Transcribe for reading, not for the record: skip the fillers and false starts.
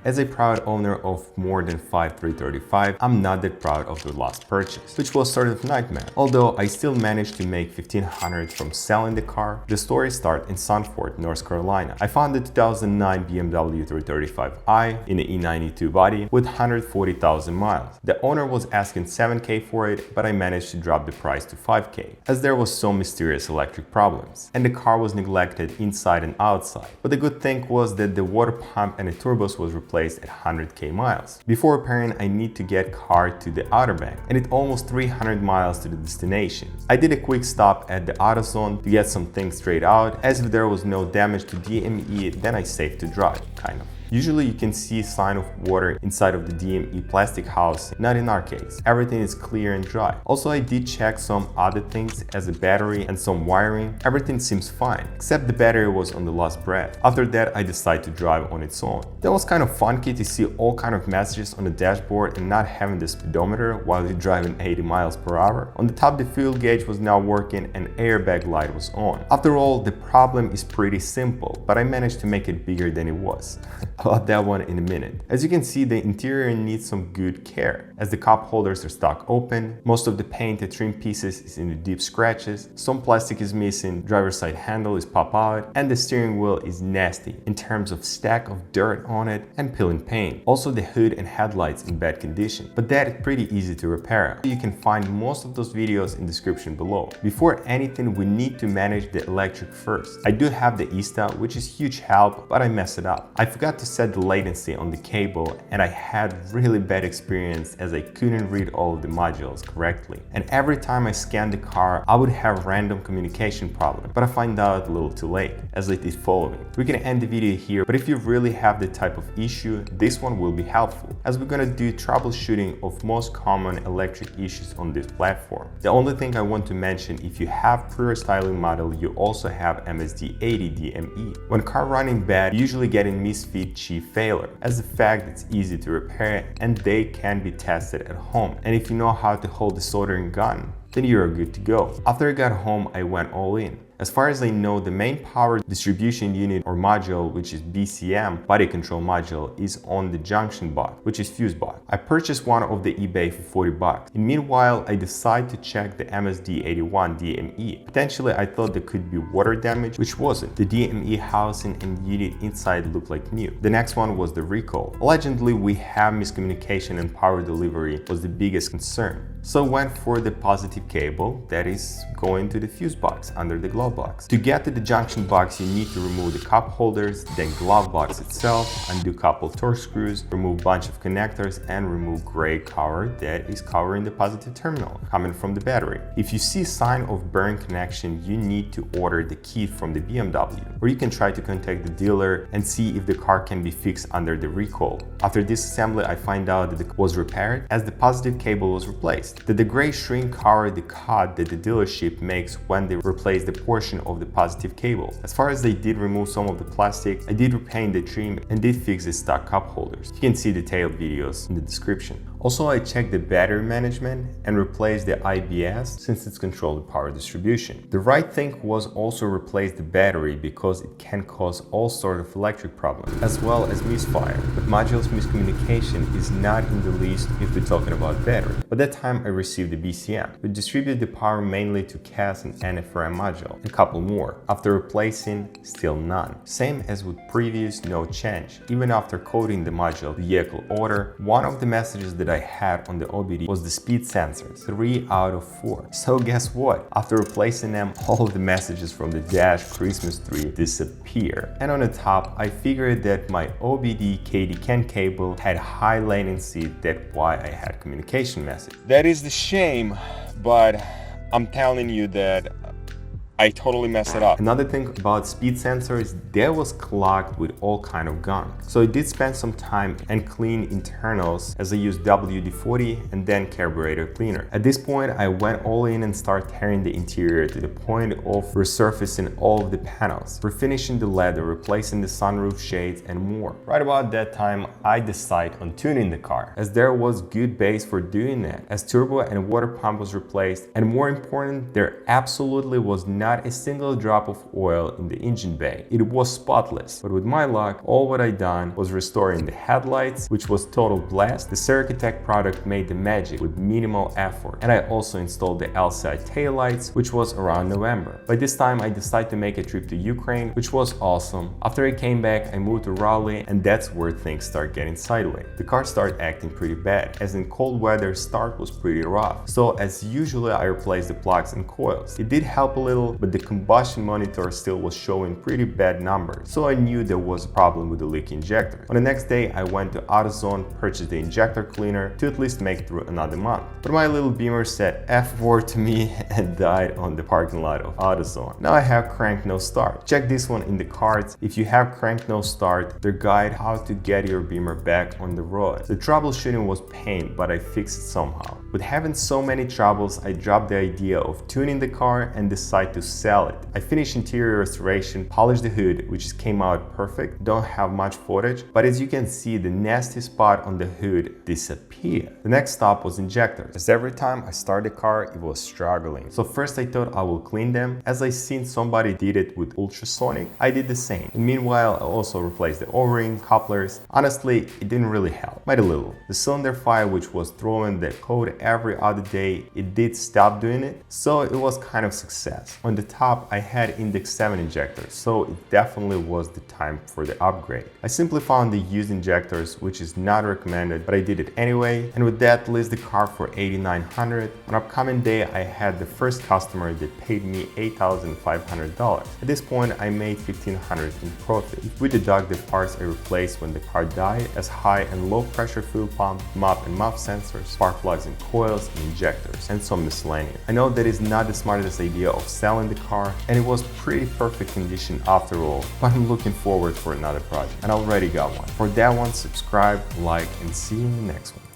As a proud owner of more than 5 335, I'm not that proud of the last purchase, which was sort of nightmare. Although I still managed to make $1,500 from selling the car, the story starts in Sanford, North Carolina. I found the 2009 BMW 335i in the E92 body with 140,000 miles. The owner was asking $7K for it, but I managed to drop the price to $5K, as there was some mysterious electric problems, and the car was neglected inside and outside. But the good thing was that the water pump and the turbos was replaced at 100K miles. Before repairing, I need to get car to the Outer Bank, and it almost 300 miles to the destination. I did a quick stop at the AutoZone to get some things straight out, as if there was no damage to DME, then I saved to drive, kind of. Usually you can see sign of water inside of the DME plastic house, not in our case. Everything is clear and dry. Also, I did check some other things as a battery and some wiring. Everything seems fine, except the battery was on the last breath. After that, I decided to drive on its own. That was kind of funky to see all kind of messages on the dashboard and not having the speedometer while you're driving 80 miles per hour. On the top, the fuel gauge was now working and airbag light was on. After all, the problem is pretty simple, but I managed to make it bigger than it was. About that one in a minute. As you can see, the interior needs some good care, as the cup holders are stuck open, most of the paint and trim pieces is in the deep scratches, some plastic is missing, driver's side handle is pop out, and the steering wheel is nasty in terms of stack of dirt on it and peeling paint. Also, the hood and headlights in bad condition, but that is pretty easy to repair. You can find most of those videos in the description below. Before anything, we need to manage the electric first. I do have the ESTA, which is huge help, but I messed it up. I forgot to set the latency on the cable, and I had really bad experience as I couldn't read all of the modules correctly. And every time I scanned the car, I would have random communication problem, but I find out a little too late, as it is following. We can end the video here, but if you really have the type of issue, this one will be helpful, as we're gonna do troubleshooting of most common electric issues on this platform. The only thing I want to mention, if you have prior styling model, you also have MSD80 DME. When car running bad, you usually getting misfeed chief failure, as the fact it's easy to repair and they can be tested at home. And if you know how to hold the soldering gun, then you're good to go. After I got home, I went all in. As far as I know, the main power distribution unit or module, which is BCM, body control module, is on the junction box, which is fuse box. I purchased one of the eBay for 40 bucks. And meanwhile, I decided to check the MSD81 DME. Potentially, I thought there could be water damage, which wasn't. The DME housing and unit inside looked like new. The next one was the recall. Allegedly, we have miscommunication and power delivery was the biggest concern. So I went for the positive cable that is going to the fuse box under the glove box. To get to the junction box, you need to remove the cup holders, then glove box itself, undo couple torque screws, remove bunch of connectors, and remove gray cover that is covering the positive terminal coming from the battery. If you see sign of burn connection, you need to order the kit from the BMW, or you can try to contact the dealer and see if the car can be fixed under the recall. After this assembly, I find out that it was repaired as the positive cable was replaced. The gray shrink covered the cut that the dealership makes when they replace the portion of the positive cable. As far as they did remove some of the plastic, I did repaint the trim and did fix the stock cup holders. You can see detailed videos in the description. Also, I checked the battery management and replaced the IBS since it's controlled the power distribution. The right thing was also replace the battery because it can cause all sorts of electric problems as well as misfire. But modules miscommunication is not in the least if we're talking about battery. By that time, I received the BCM, which distributed the power mainly to CAS and NFRM module, and a couple more. After replacing, still none. Same as with previous, no change. Even after coding the module vehicle order, one of the messages that I had on the OBD was the speed sensors, 3 out of 4. So guess what? After replacing them, all of the messages from the dash Christmas tree disappear. And on the top, I figured that my OBD KD-CAN cable had high latency, that's why I had communication message. That is the shame, but I'm telling you that I totally messed it up. Another thing about speed sensors, that was clogged with all kind of gunk. So I did spend some time and clean internals as I used WD-40 and then carburetor cleaner. At this point, I went all in and started tearing the interior to the point of resurfacing all of the panels, refinishing the leather, replacing the sunroof shades, and more. Right about that time, I decided on tuning the car, as there was good base for doing that, as turbo and water pump was replaced, and more important, there absolutely was not not a single drop of oil in the engine bay. It was spotless, but with my luck, all what I done was restoring the headlights, which was total blast. The Circuitec product made the magic with minimal effort, and I also installed the LCI taillights, which was around November. By this time, I decided to make a trip to Ukraine, which was awesome. After I came back, I moved to Raleigh, and that's where things start getting sideways. The car started acting pretty bad, as in cold weather start was pretty rough. So as usually, I replaced the plugs and coils. It did help a little, but the combustion monitor still was showing pretty bad numbers, so I knew there was a problem with the leak injector. On the next day, I went to AutoZone, purchased the injector cleaner to at least make it through another month. But my little Beamer said F word to me and died on the parking lot of AutoZone. Now I have crank no start. Check this one in the cards. If you have crank no start, their guide how to get your Beamer back on the road. The troubleshooting was pain, but I fixed it somehow. With having so many troubles, I dropped the idea of tuning the car and decided to sell it. I finished interior restoration, polished the hood, which came out perfect. Don't have much footage, but as you can see, the nasty spot on the hood disappeared. The next stop was injectors, as every time I started the car, it was struggling. So first I thought I will clean them. As I seen somebody did it with ultrasonic, I did the same. And meanwhile, I also replaced the O-ring, couplers. Honestly, it didn't really help, might a little. The cylinder file, which was throwing the code every other day, it did stop doing it, so it was kind of success. On the top, I had Index 7 injectors, so it definitely was the time for the upgrade. I simply found the used injectors, which is not recommended, but I did it anyway, and with that, list the car for $8,900. On upcoming day, I had the first customer that paid me $8,500. At this point, I made $1,500 in profit. If we deduct the parts I replaced when the car died, as high and low pressure fuel pump, mop and muff sensors, spark plugs and coils, and injectors, and some miscellaneous. I know that is not the smartest idea of selling the car, and it was pretty perfect condition after all, but I'm looking forward for another project, and I already got one. For that one, subscribe, like, and see you in the next one.